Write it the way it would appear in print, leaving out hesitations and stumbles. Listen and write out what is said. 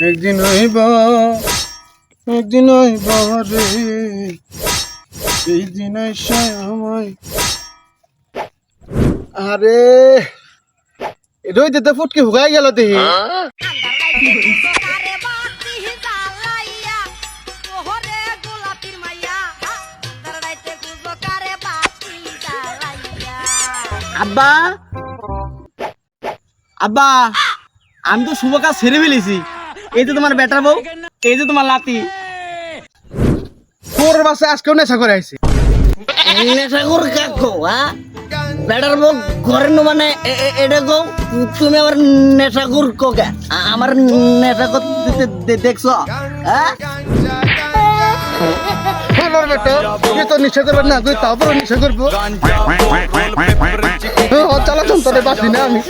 একদিন হইব রে, এই দিন আইসা আমায়। আরে রইতে ফুটকি হুগাই গেল দেখি। আব্বা আব্বা, আমি তো শুভ কাজ ছেড়ে ফেলেছি। এই যে তোমার বেটার বউ, এই যে তোমার লাতি। তোর বাসে আজকেও নেশা করে আইছে। নেশা কর কাকো, হ্যাঁ? বেটার বউ ঘরে নো মানে এটা গো, তুমি আবার নেশা কর কোকে? আমার নেশা করতে দেখছো, হ্যাঁ? আমার বেটা তুই তো নেশা করবে না, তুই তারপরে নেশা করবো। চালাচ্ছ তোরে বাসি না আমি।